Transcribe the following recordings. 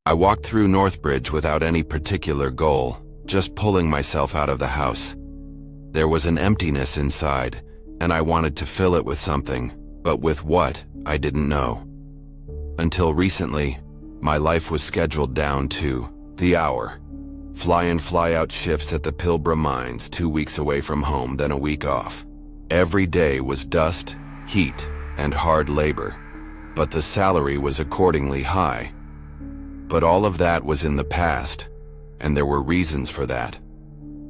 I walked through Northbridge without any particular goal, just pulling myself out of the house. There was an emptiness inside, and I wanted to fill it with something, but with what, I didn't know. Until recently, my life was scheduled down to the hour. Fly-in, fly-out shifts at the Pilbara mines, 2 weeks away from home, then a week off. Every day was dust, heat, and hard labor, but the salary was accordingly high. But all of that was in the past, and there were reasons for that.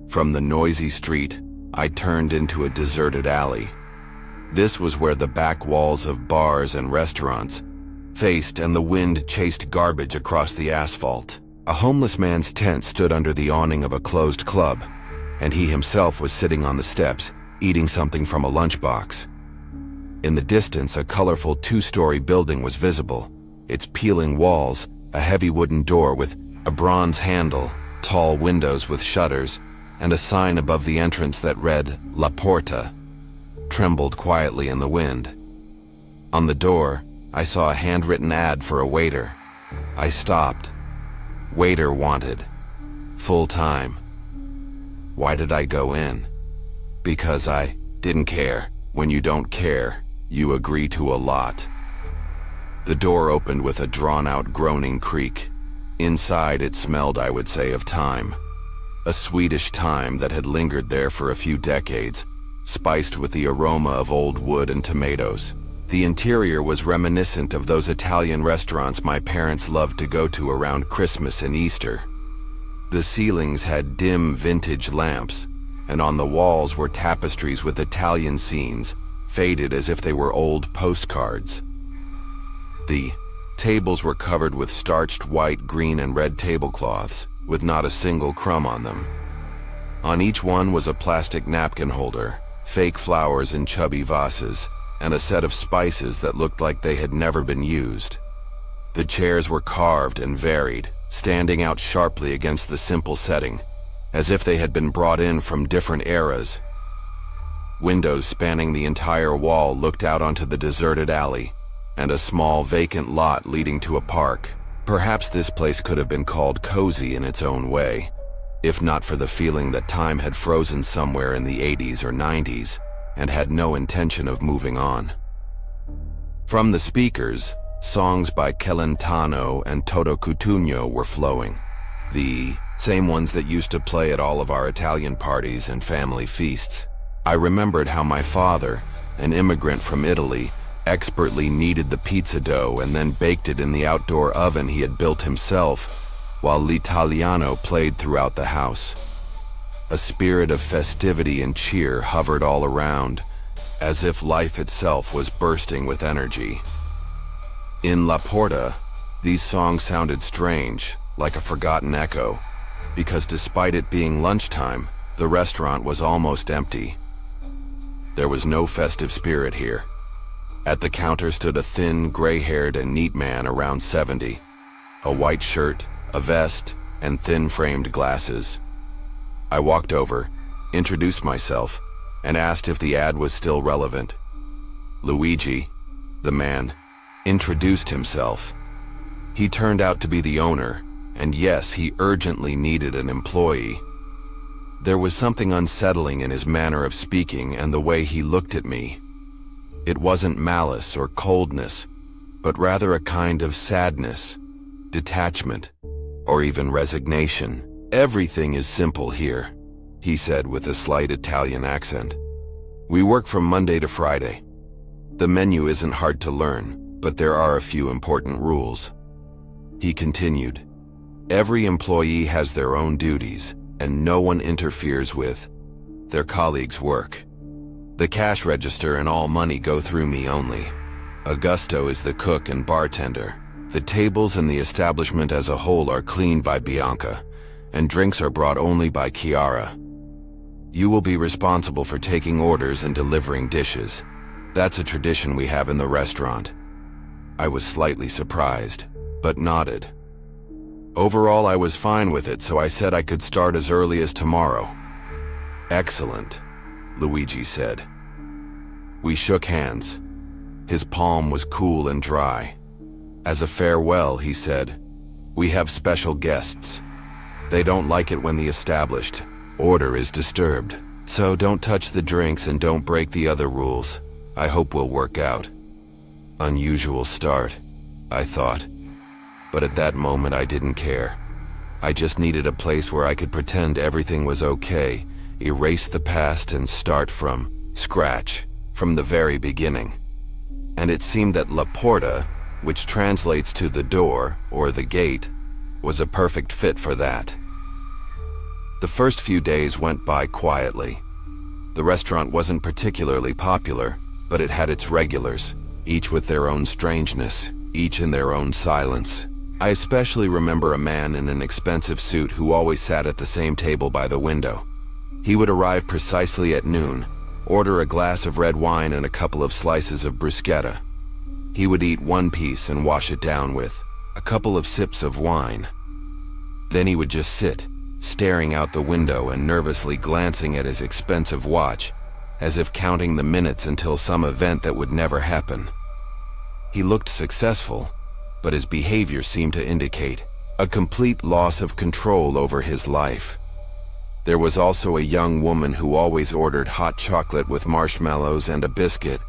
From the noisy street, I turned into a deserted alley. This was where the back walls of bars and restaurants faced, and the wind chased garbage across the asphalt. A homeless man's tent stood under the awning of a closed club, and he himself was sitting on the steps, eating something from a lunchbox. In the distance, a colorful 2-story building was visible, its peeling walls, a heavy wooden door with a bronze handle, tall windows with shutters, and a sign above the entrance that read La Porta, trembled quietly in the wind. On the door, I saw a handwritten ad for a waiter. I stopped. Waiter wanted. Full time. Why did I go in? Because I didn't care. When you don't care, you agree to a lot. The door opened with a drawn-out groaning creak. Inside it smelled, I would say, of thyme. A Swedish thyme that had lingered there for a few decades, spiced with the aroma of old wood and tomatoes. The interior was reminiscent of those Italian restaurants my parents loved to go to around Christmas and Easter. The ceilings had dim vintage lamps, and on the walls were tapestries with Italian scenes, faded as if they were old postcards. The tables were covered with starched white, green, and red tablecloths, with not a single crumb on them. On each one was a plastic napkin holder, fake flowers in chubby vases, and a set of spices that looked like they had never been used. The chairs were carved and varied, standing out sharply against the simple setting, as if they had been brought in from different eras. Windows spanning the entire wall looked out onto the deserted alley, and a small vacant lot leading to a park. Perhaps this place could have been called cozy in its own way, if not for the feeling that time had frozen somewhere in the 80s or 90s, and had no intention of moving on. From the speakers, songs by Celentano and Toto Cutugno were flowing, the same ones that used to play at all of our Italian parties and family feasts. I remembered how my father, an immigrant from Italy, expertly kneaded the pizza dough and then baked it in the outdoor oven he had built himself, while l'Italiano played throughout the house. A spirit of festivity and cheer hovered all around, as if life itself was bursting with energy. In La Porta, these songs sounded strange, like a forgotten echo, because despite it being lunchtime, the restaurant was almost empty. There was no festive spirit here. At the counter stood a thin, gray-haired and neat man around 70, a white shirt, a vest, and thin-framed glasses. I walked over, introduced myself, and asked if the ad was still relevant. Luigi, the man, introduced himself. He turned out to be the owner, and yes, he urgently needed an employee. There was something unsettling in his manner of speaking and the way he looked at me. It wasn't malice or coldness, but rather a kind of sadness, detachment, or even resignation. "Everything is simple here," he said with a slight Italian accent. "We work from Monday to Friday. The menu isn't hard to learn, but there are a few important rules." He continued, "Every employee has their own duties, and no one interferes with their colleagues' work. The cash register and all money go through me only. Augusto is the cook and bartender. The tables and the establishment as a whole are cleaned by Bianca, and drinks are brought only by Chiara. You will be responsible for taking orders and delivering dishes. That's a tradition we have in the restaurant." I was slightly surprised, but nodded. Overall, I was fine with it, so I said I could start as early as tomorrow. "Excellent," Luigi said. We shook hands. His palm was cool and dry. As a farewell, he said, We have special guests. They don't like it when the established order is disturbed. So don't touch the drinks and don't break the other rules. I hope we'll work out." Unusual start, I thought. But at that moment I didn't care. I just needed a place where I could pretend everything was okay, erase the past and start from scratch, from the very beginning. And it seemed that La Porta, which translates to the door or the gate, was a perfect fit for that. The first few days went by quietly. The restaurant wasn't particularly popular, but it had its regulars, each with their own strangeness, each in their own silence. I especially remember a man in an expensive suit who always sat at the same table by the window. He would arrive precisely at noon, order a glass of red wine and a couple of slices of bruschetta. He would eat one piece and wash it down with a couple of sips of wine. Then he would just sit, staring out the window and nervously glancing at his expensive watch, as if counting the minutes until some event that would never happen. He looked successful, but his behavior seemed to indicate a complete loss of control over his life. There was also a young woman who always ordered hot chocolate with marshmallows and a biscuit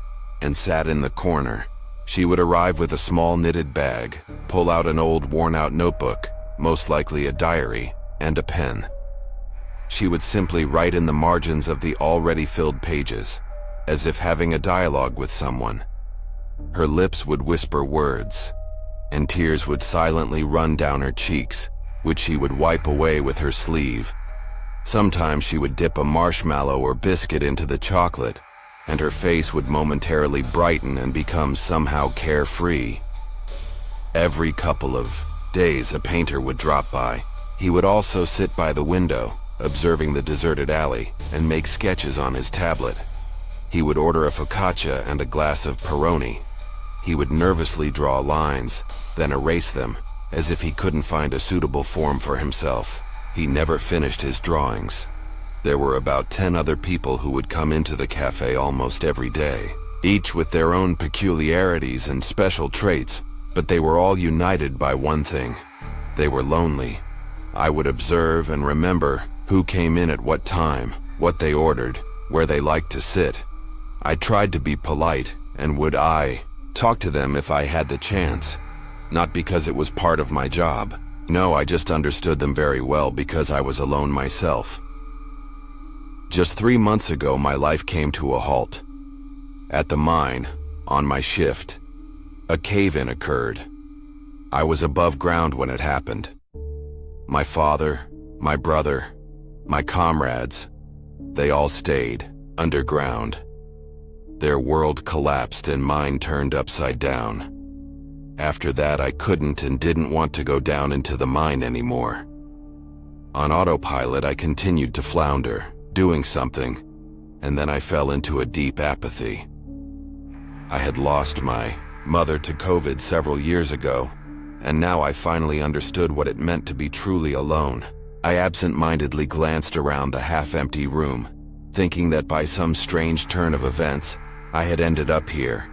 and sat in the corner. She would arrive with a small knitted bag, pull out an old worn-out notebook, most likely a diary, and a pen. She would simply write in the margins of the already filled pages, as if having a dialogue with someone. Her lips would whisper words, and tears would silently run down her cheeks, which she would wipe away with her sleeve. Sometimes she would dip a marshmallow or biscuit into the chocolate, and her face would momentarily brighten and become somehow carefree. Every couple of days a painter would drop by. He would also sit by the window, observing the deserted alley, and make sketches on his tablet. He would order a focaccia and a glass of Peroni. He would nervously draw lines, then erase them, as if he couldn't find a suitable form for himself. He never finished his drawings. There were about 10 other people who would come into the cafe almost every day, each with their own peculiarities and special traits, but they were all united by one thing. They were lonely. I would observe and remember who came in at what time, what they ordered, where they liked to sit. I tried to be polite, and would talk to them if I had the chance. Not because it was part of my job. No, I just understood them very well because I was alone myself. Just 3 months ago, my life came to a halt. At the mine, on my shift, a cave-in occurred. I was above ground when it happened. My father, my brother, my comrades, they all stayed underground. Their world collapsed and mine turned upside down. After that, I couldn't and didn't want to go down into the mine anymore. On autopilot, I continued to flounder, doing something, and then I fell into a deep apathy. I had lost my mother to COVID several years ago, and now I finally understood what it meant to be truly alone. I absent-mindedly glanced around the half-empty room, thinking that by some strange turn of events, I had ended up here,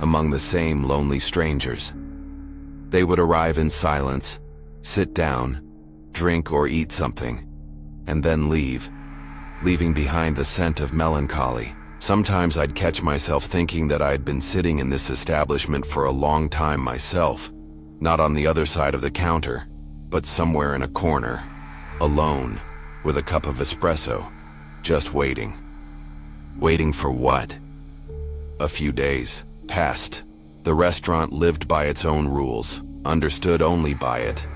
among the same lonely strangers. They would arrive in silence, sit down, drink or eat something, and then leave, leaving behind the scent of melancholy. Sometimes I'd catch myself thinking that I had been sitting in this establishment for a long time myself, not on the other side of the counter, but somewhere in a corner, alone, with a cup of espresso, just waiting. Waiting for what? A few days passed. The restaurant lived by its own rules, understood only by it.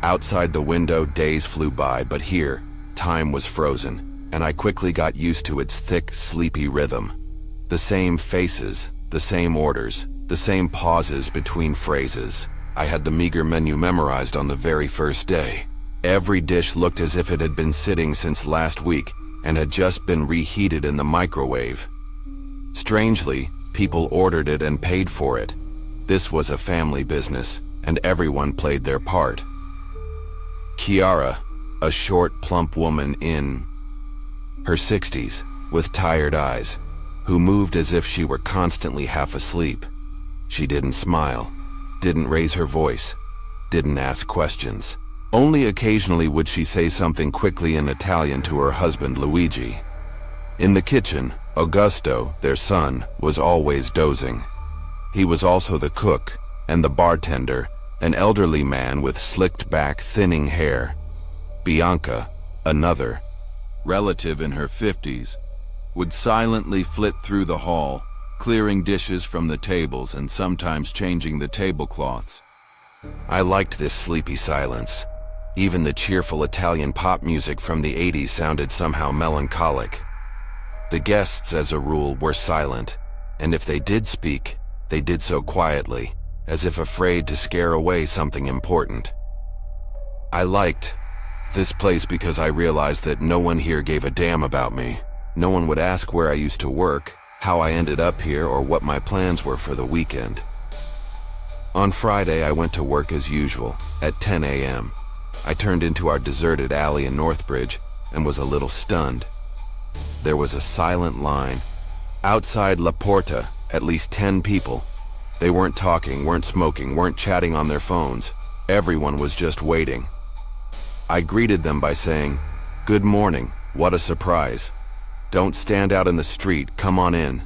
Outside the window, days flew by, but here, time was frozen, and I quickly got used to its thick, sleepy rhythm. The same faces, the same orders, the same pauses between phrases. I had the meager menu memorized on the very first day. Every dish looked as if it had been sitting since last week and had just been reheated in the microwave. Strangely, people ordered it and paid for it. This was a family business, and everyone played their part. Chiara, a short, plump woman in her 60s, with tired eyes, who moved as if she were constantly half asleep. She didn't smile, didn't raise her voice, didn't ask questions. Only occasionally would she say something quickly in Italian to her husband Luigi. In the kitchen, Augusto, their son, was always dozing. He was also the cook and the bartender, an elderly man with slicked back, thinning hair. Bianca, another relative in her 50s, would silently flit through the hall, clearing dishes from the tables and sometimes changing the tablecloths. I liked this sleepy silence. Even the cheerful Italian pop music from the 80s sounded somehow melancholic. The guests, as a rule, were silent, and if they did speak, they did so quietly, as if afraid to scare away something important. I liked this place because I realized that no one here gave a damn about me. No one would ask where I used to work, how I ended up here, or what my plans were for the weekend. On Friday, I went to work as usual, at 10 a.m. I turned into our deserted alley in Northbridge and was a little stunned. There was a silent line. Outside La Porta, at least 10 people. They weren't talking, weren't smoking, weren't chatting on their phones. Everyone was just waiting. I greeted them by saying, "Good morning, what a surprise. Don't stand out in the street, come on in."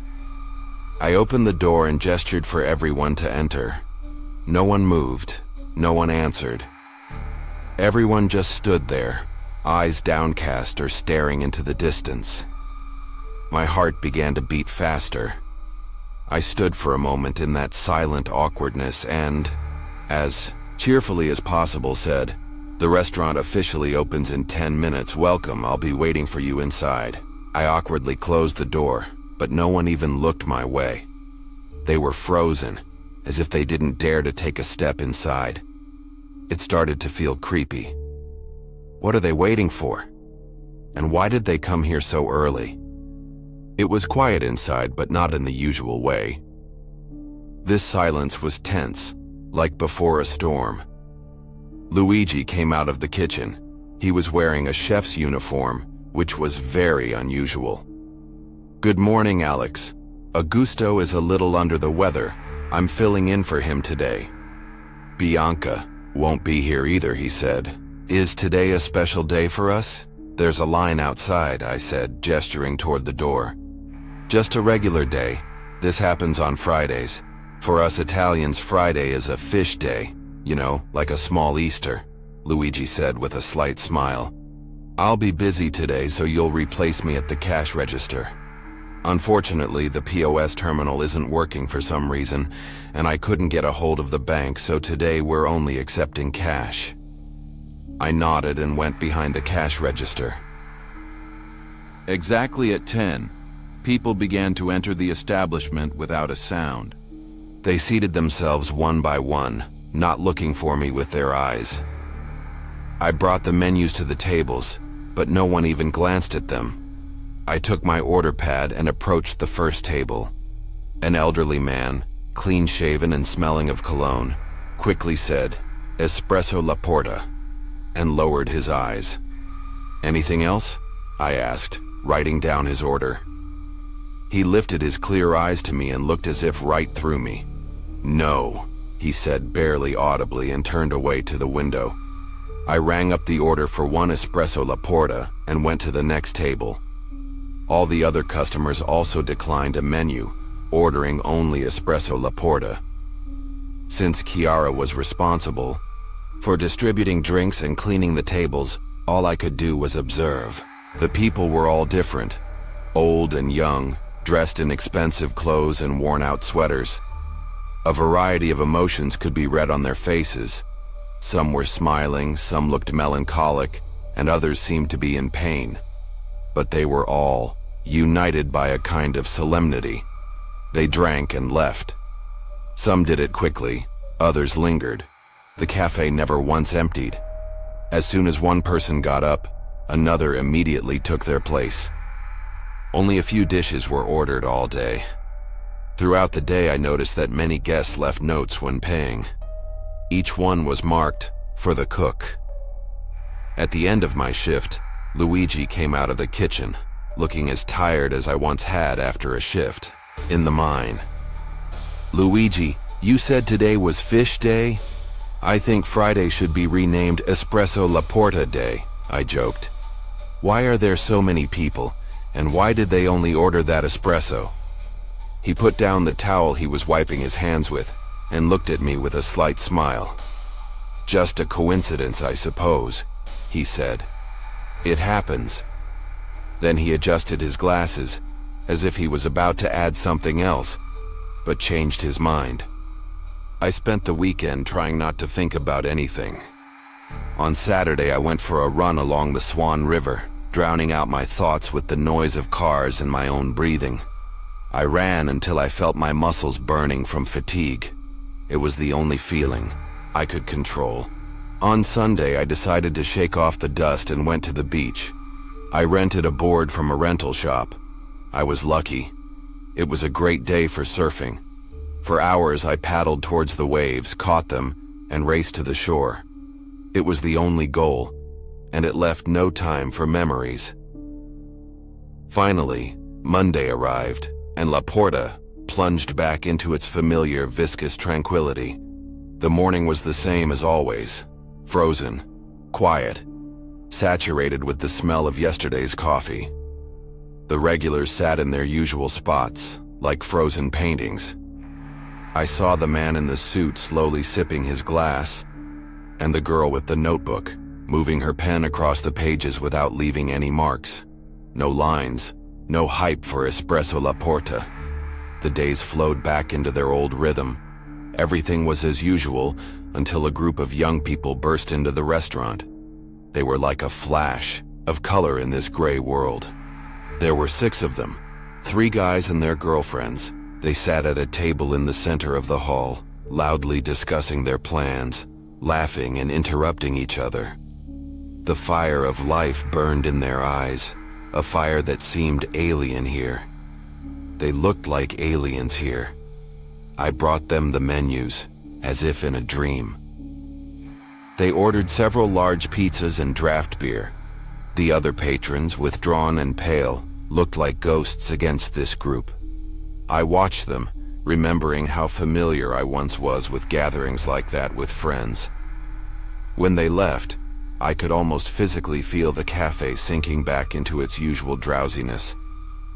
I opened the door and gestured for everyone to enter. No one moved, no one answered. Everyone just stood there, eyes downcast or staring into the distance. My heart began to beat faster. I stood for a moment in that silent awkwardness and, as cheerfully as possible, said, "The restaurant officially opens in 10 minutes. Welcome, I'll be waiting for you inside." I awkwardly closed the door, but no one even looked my way. They were frozen, as if they didn't dare to take a step inside. It started to feel creepy. What are they waiting for? And why did they come here so early? It was quiet inside, but not in the usual way. This silence was tense, like before a storm. Luigi came out of the kitchen. He was wearing a chef's uniform, which was very unusual. "Good morning, Alex. Augusto is a little under the weather. I'm filling in for him today." "Bianca won't be here either," he said. "Is today a special day for us?" "There's a line outside," I said, gesturing toward the door. "Just a regular day. This happens on Fridays. For us Italians, Friday is a fish day, you know, like a small Easter," Luigi said with a slight smile. "I'll be busy today, so you'll replace me at the cash register. Unfortunately, the POS terminal isn't working for some reason, and I couldn't get a hold of the bank, so today we're only accepting cash." I nodded and went behind the cash register. Exactly at 10, people began to enter the establishment without a sound. They seated themselves one by one, not looking for me with their eyes. I brought the menus to the tables, but no one even glanced at them. I took my order pad and approached the first table. An elderly man, clean-shaven and smelling of cologne, quickly said, "Espresso La Porta," and lowered his eyes. "Anything else?" I asked, writing down his order. He lifted his clear eyes to me and looked as if right through me. "No," he said barely audibly and turned away to the window. I rang up the order for 1 Espresso La Porta and went to the next table. All the other customers also declined a menu, ordering only Espresso La Porta. Since Chiara was responsible for distributing drinks and cleaning the tables, all I could do was observe. The people were all different, old and young, dressed in expensive clothes and worn-out sweaters. A variety of emotions could be read on their faces. Some were smiling, some looked melancholic, and others seemed to be in pain. But they were all united by a kind of solemnity. They drank and left. Some did it quickly, others lingered. The cafe never once emptied. As soon as one person got up, another immediately took their place. Only a few dishes were ordered all day. Throughout the day, I noticed that many guests left notes when paying. Each one was marked, "For the cook." At the end of my shift, Luigi came out of the kitchen, looking as tired as I once had after a shift in the mine. "Luigi, you said today was fish day?" I think Friday should be renamed Espresso Laporta Day, I joked. Why are there so many people, and why did they only order that espresso? He put down the towel he was wiping his hands with and looked at me with a slight smile. Just a coincidence, I suppose, he said. It happens. Then he adjusted his glasses, as if he was about to add something else, but changed his mind. I spent the weekend trying not to think about anything. On Saturday, I went for a run along the Swan River, drowning out my thoughts with the noise of cars and my own breathing. I ran until I felt my muscles burning from fatigue. It was the only feeling I could control. On Sunday, I decided to shake off the dust and went to the beach. I rented a board from a rental shop. I was lucky. It was a great day for surfing. For hours, I paddled towards the waves, caught them, and raced to the shore. It was the only goal, and it left no time for memories. Finally, Monday arrived, and La Porta plunged back into its familiar viscous tranquility. The morning was the same as always, frozen, quiet, saturated with the smell of yesterday's coffee. The regulars sat in their usual spots, like frozen paintings. I saw the man in the suit slowly sipping his glass, and the girl with the notebook, moving her pen across the pages without leaving any marks. No lines, no hype for Espresso Laporta. The days flowed back into their old rhythm. Everything was as usual until a group of young people burst into the restaurant. They were like a flash of color in this gray world. There were 6 of them, 3 guys and their girlfriends. They sat at a table in the center of the hall, loudly discussing their plans, laughing and interrupting each other. The fire of life burned in their eyes, a fire that seemed alien here. They looked like aliens here. I brought them the menus, as if in a dream. They ordered several large pizzas and draft beer. The other patrons, withdrawn and pale, looked like ghosts against this group. I watched them, remembering how familiar I once was with gatherings like that with friends. When they left, I could almost physically feel the cafe sinking back into its usual drowsiness.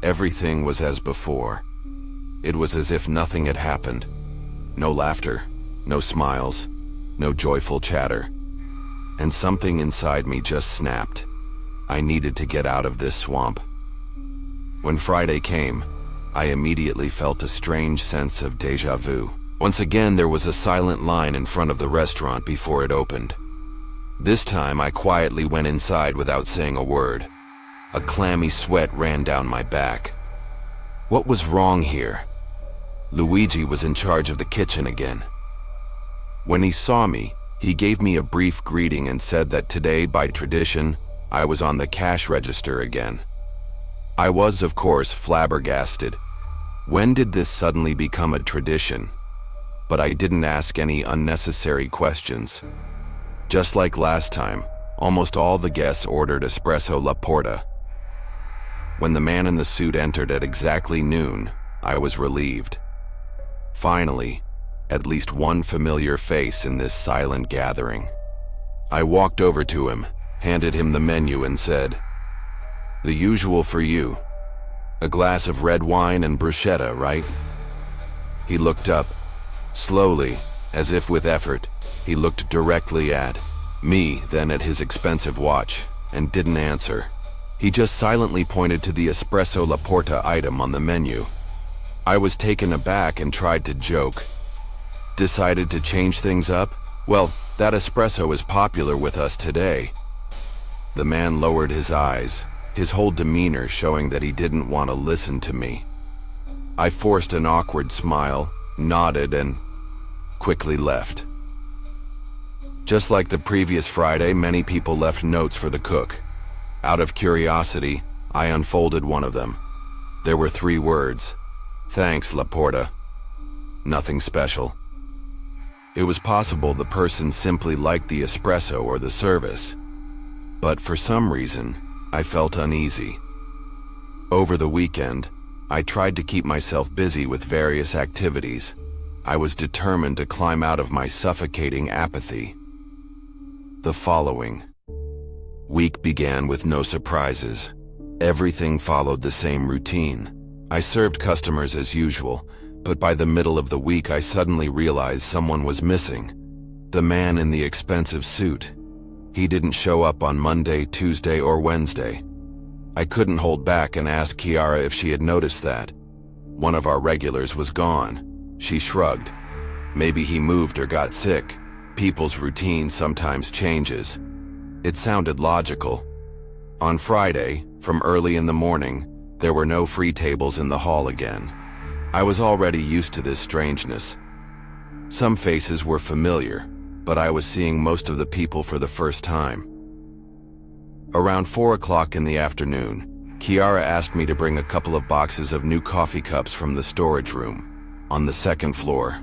Everything was as before. It was as if nothing had happened. No laughter, no smiles, no joyful chatter. And something inside me just snapped. I needed to get out of this swamp. When Friday came, I immediately felt a strange sense of déjà vu. Once again, there was a silent line in front of the restaurant before it opened. This time, I quietly went inside without saying a word. A clammy sweat ran down my back. What was wrong here? Luigi was in charge of the kitchen again. When he saw me, he gave me a brief greeting and said that today, by tradition, I was on the cash register again. I was, of course, flabbergasted. When did this suddenly become a tradition? But I didn't ask any unnecessary questions. Just like last time, almost all the guests ordered Espresso Laporta. When the man in the suit entered at exactly noon, I was relieved. Finally, at least one familiar face in this silent gathering. I walked over to him, handed him the menu and said, "The usual for you. A glass of red wine and bruschetta, right?" He looked up. Slowly, as if with effort, he looked directly at me, then at his expensive watch, and didn't answer. He just silently pointed to the Espresso Laporta item on the menu. I was taken aback and tried to joke. Decided to change things up? Well, that espresso is popular with us today. The man lowered his eyes, his whole demeanor showing that he didn't want to listen to me. I forced an awkward smile, nodded, and quickly left. Just like the previous Friday, many people left notes for the cook. Out of curiosity, I unfolded one of them. There were 3 words. "Thanks, Laporta." Nothing special. It was possible the person simply liked the espresso or the service. But for some reason, I felt uneasy. Over the weekend, I tried to keep myself busy with various activities. I was determined to climb out of my suffocating apathy. The following week began with no surprises. Everything followed the same routine. I served customers as usual, but by the middle of the week I suddenly realized someone was missing. The man in the expensive suit. He didn't show up on Monday, Tuesday, or Wednesday. I couldn't hold back and ask Kiara if she had noticed that. One of our regulars was gone. She shrugged. Maybe he moved or got sick. People's routine sometimes changes. It sounded logical. On Friday, from early in the morning, there were no free tables in the hall again. I was already used to this strangeness. Some faces were familiar, but I was seeing most of the people for the first time. Around 4 o'clock in the afternoon, Kiara asked me to bring a couple of boxes of new coffee cups from the storage room on the second floor.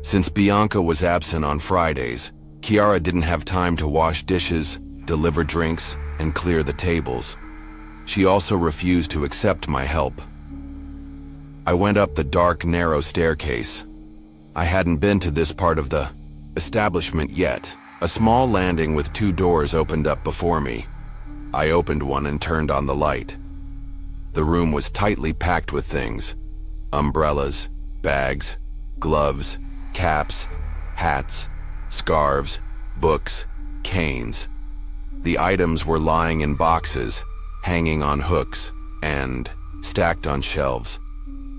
Since Bianca was absent on Fridays, Kiara didn't have time to wash dishes, deliver drinks, and clear the tables. She also refused to accept my help. I went up the dark, narrow staircase. I hadn't been to this part of the establishment yet. A small landing with 2 doors opened up before me. I opened one and turned on the light. The room was tightly packed with things: umbrellas, bags, gloves, caps, hats, scarves, books, canes. The items were lying in boxes, hanging on hooks, and stacked on shelves.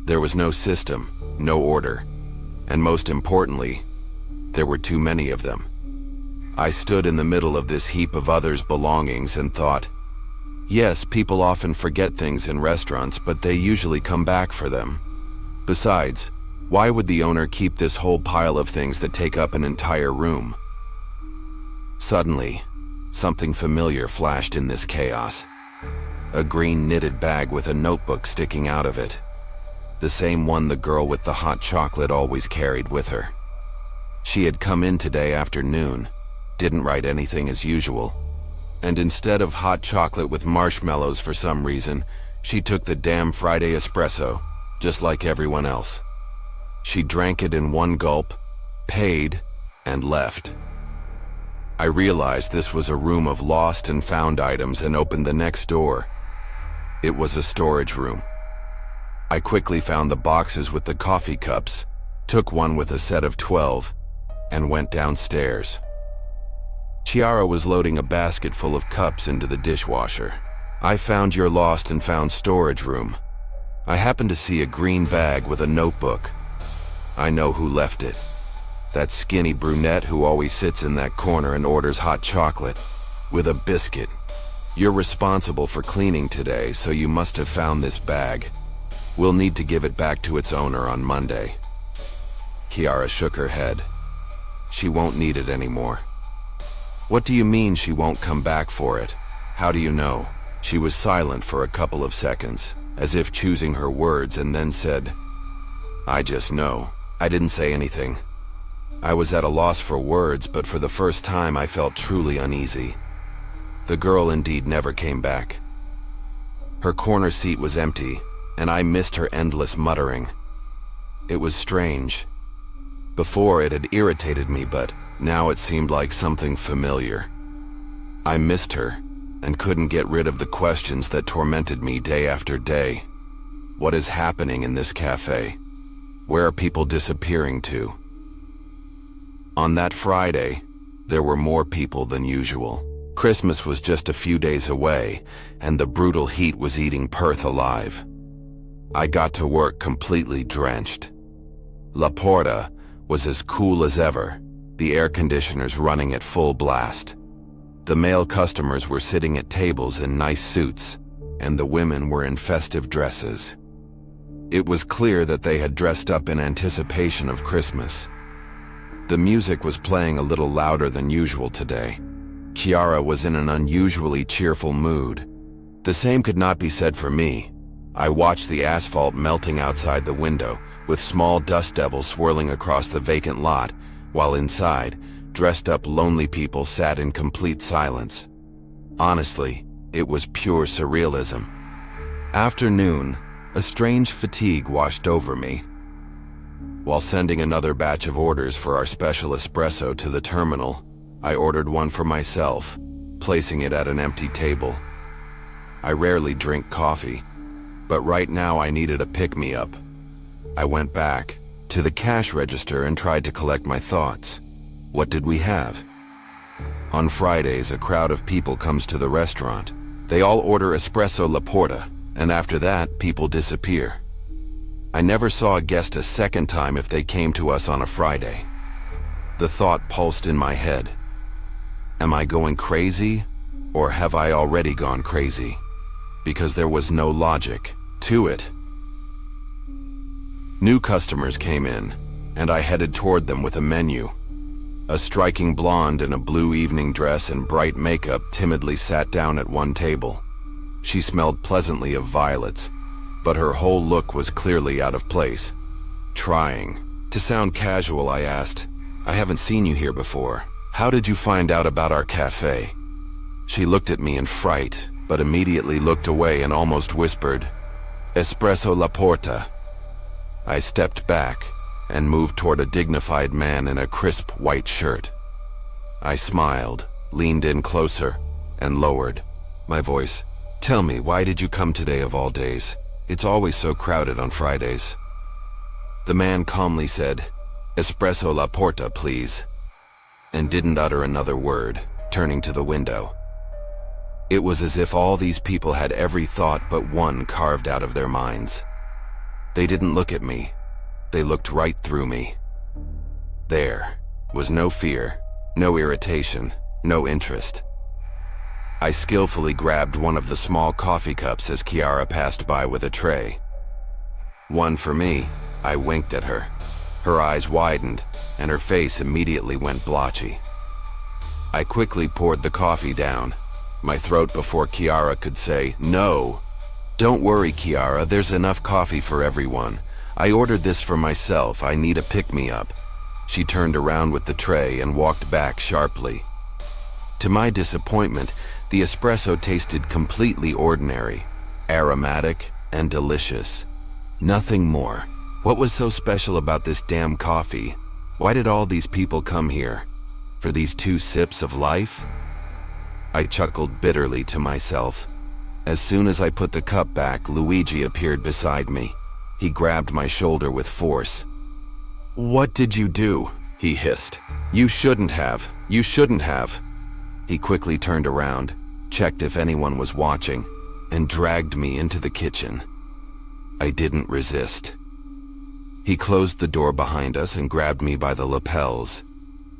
There was no system, no order, and most importantly, there were too many of them. I stood in the middle of this heap of others' belongings and thought, yes, people often forget things in restaurants, but they usually come back for them. Besides, why would the owner keep this whole pile of things that take up an entire room? Suddenly, something familiar flashed in this chaos. A green knitted bag with a notebook sticking out of it. The same one the girl with the hot chocolate always carried with her. She had come in today afternoon, didn't write anything as usual, and instead of hot chocolate with marshmallows for some reason, she took the damn Friday espresso, just like everyone else. She drank it in one gulp, paid, and left. I realized this was a room of lost and found items and opened the next door. It was a storage room. I quickly found the boxes with the coffee cups, took one with a set of 12, and went downstairs. Chiara was loading a basket full of cups into the dishwasher. I found your lost and found storage room. I happened to see a green bag with a notebook. I know who left it. That skinny brunette who always sits in that corner and orders hot chocolate with a biscuit. You're responsible for cleaning today, so you must have found this bag. We'll need to give it back to its owner on Monday. Kiara shook her head. She won't need it anymore. What do you mean she won't come back for it? How do you know? She was silent for a couple of seconds, as if choosing her words, and then said, I just know. I didn't say anything. I was at a loss for words, but for the first time I felt truly uneasy. The girl indeed never came back. Her corner seat was empty, and I missed her endless muttering. It was strange. Before it had irritated me, but now it seemed like something familiar. I missed her, and couldn't get rid of the questions that tormented me day after day. What is happening in this cafe? Where are people disappearing to? On that Friday, there were more people than usual. Christmas was just a few days away, and the brutal heat was eating Perth alive. I got to work completely drenched. La Porta was as cool as ever, the air conditioners running at full blast. The male customers were sitting at tables in nice suits, and the women were in festive dresses. It was clear that they had dressed up in anticipation of Christmas. The music was playing a little louder than usual today. Chiara was in an unusually cheerful mood. The same could not be said for me. I watched the asphalt melting outside the window, with small dust devils swirling across the vacant lot, while inside, dressed-up lonely people sat in complete silence. Honestly, it was pure surrealism. After noon, a strange fatigue washed over me. While sending another batch of orders for our special espresso to the terminal, I ordered one for myself, placing it at an empty table. I rarely drink coffee, but right now I needed a pick-me-up. I went back to the cash register and tried to collect my thoughts. What did we have? On Fridays, a crowd of people comes to the restaurant. They all order espresso la porta, and after that, people disappear. I never saw a guest a second time if they came to us on a Friday. The thought pulsed in my head. Am I going crazy, or have I already gone crazy? Because there was no logic to it. New customers came in, and I headed toward them with a menu. A striking blonde in a blue evening dress and bright makeup timidly sat down at one table. She smelled pleasantly of violets, but her whole look was clearly out of place. Trying to sound casual, I asked, "I haven't seen you here before. How did you find out about our cafe?" She looked at me in fright, but immediately looked away and almost whispered, "Espresso la porta." I stepped back and moved toward a dignified man in a crisp white shirt. I smiled, leaned in closer, and lowered my voice. "Tell me, why did you come today of all days? It's always so crowded on Fridays." The man calmly said, "Espresso la porta, please," and didn't utter another word, turning to the window. It was as if all these people had every thought but one carved out of their minds. They didn't look at me. They looked right through me. There was no fear, no irritation, no interest. I skillfully grabbed one of the small coffee cups as Kiara passed by with a tray. "One for me," I winked at her. Her eyes widened, and her face immediately went blotchy. I quickly poured the coffee down, my throat before Kiara could say, "No." "Don't worry, Kiara, there's enough coffee for everyone. I ordered this for myself, I need a pick-me-up." She turned around with the tray and walked back sharply. To my disappointment, the espresso tasted completely ordinary, aromatic and delicious. Nothing more. What was so special about this damn coffee? Why did all these people come here? For these 2 sips of life? I chuckled bitterly to myself. As soon as I put the cup back, Luigi appeared beside me. He grabbed my shoulder with force. "What did you do?" he hissed. You shouldn't have. He quickly turned around, checked if anyone was watching, and dragged me into the kitchen. I didn't resist. He closed the door behind us and grabbed me by the lapels.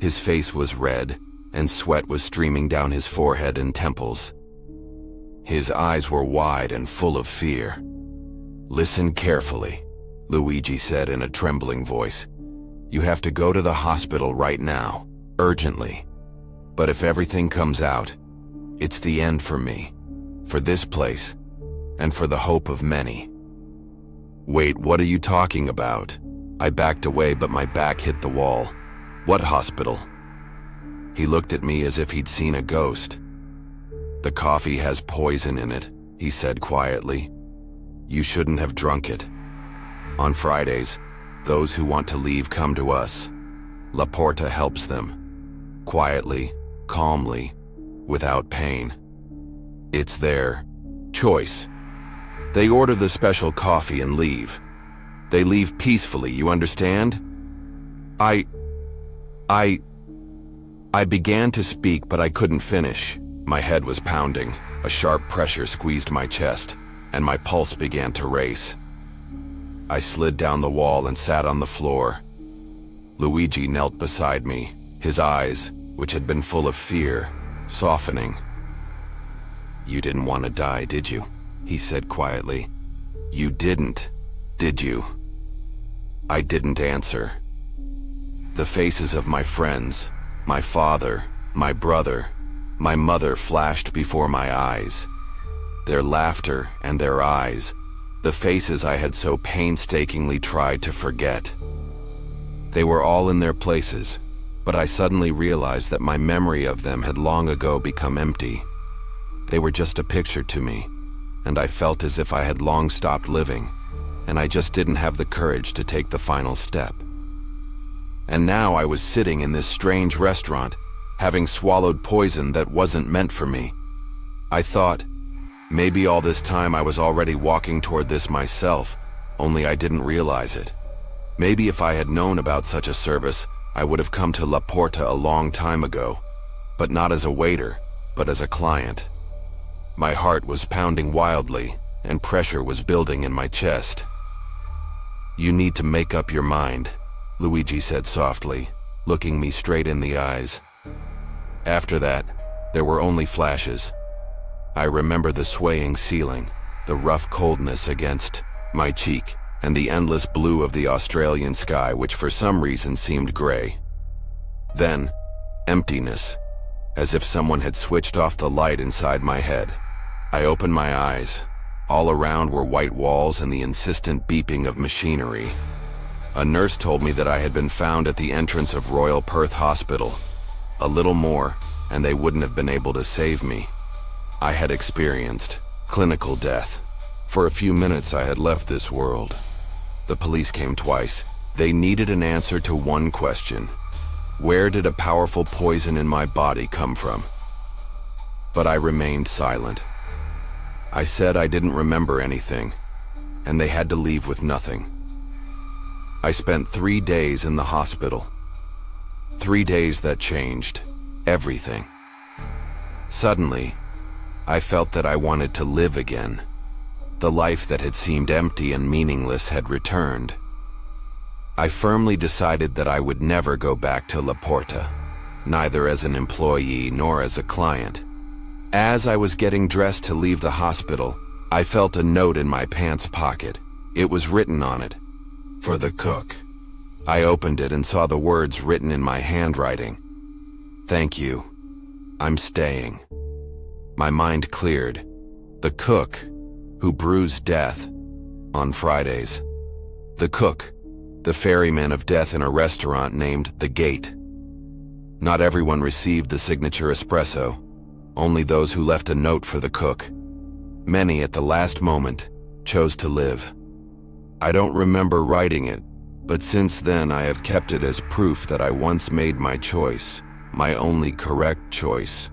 His face was red, and sweat was streaming down his forehead and temples. His eyes were wide and full of fear. "Listen carefully," Luigi said in a trembling voice. "You have to go to the hospital right now, urgently. But if everything comes out, it's the end for me, for this place, and for the hope of many." "Wait, what are you talking about?" I backed away, but my back hit the wall. "What hospital?" He looked at me as if he'd seen a ghost. "The coffee has poison in it," he said quietly. "You shouldn't have drunk it. On Fridays, those who want to leave come to us. La Porta helps them. Quietly, calmly, without pain. It's their choice. They order the special coffee and leave. They leave peacefully, you understand?" I began to speak, but I couldn't finish. My head was pounding, a sharp pressure squeezed my chest, and my pulse began to race. I slid down the wall and sat on the floor. Luigi knelt beside me, his eyes, which had been full of fear, softening. "You didn't want to die, did you?" he said quietly. "You didn't, did you?" I didn't answer. The faces of my friends, my father, my brother, my mother flashed before my eyes. Their laughter and their eyes, the faces I had so painstakingly tried to forget. They were all in their places, but I suddenly realized that my memory of them had long ago become empty. They were just a picture to me, and I felt as if I had long stopped living, and I just didn't have the courage to take the final step. And now I was sitting in this strange restaurant, having swallowed poison that wasn't meant for me. I thought, maybe all this time I was already walking toward this myself, only I didn't realize it. Maybe if I had known about such a service, I would have come to La Porta a long time ago, but not as a waiter, but as a client. My heart was pounding wildly, and pressure was building in my chest. "You need to make up your mind," Luigi said softly, looking me straight in the eyes. After that, there were only flashes. I remember the swaying ceiling, the rough coldness against my cheek, and the endless blue of the Australian sky, which for some reason seemed gray. Then, emptiness, as if someone had switched off the light inside my head. I opened my eyes. All around were white walls and the insistent beeping of machinery. A nurse told me that I had been found at the entrance of Royal Perth Hospital. A little more, and they wouldn't have been able to save me. I had experienced clinical death. For a few minutes I had left this world. The police came twice. They needed an answer to one question. Where did a powerful poison in my body come from? But I remained silent. I said I didn't remember anything, and they had to leave with nothing. I spent 3 days in the hospital. 3 days that changed everything. Suddenly, I felt that I wanted to live again. The life that had seemed empty and meaningless had returned. I firmly decided that I would never go back to La Porta, neither as an employee nor as a client. As I was getting dressed to leave the hospital, I felt a note in my pants pocket. It was written on it, "For the cook." I opened it and saw the words written in my handwriting. "Thank you. I'm staying." My mind cleared. The cook who brews death on Fridays. The cook, the ferryman of death in a restaurant named The Gate. Not everyone received the signature espresso, only those who left a note for the cook. Many at the last moment chose to live. I don't remember writing it, but since then I have kept it as proof that I once made my choice, my only correct choice.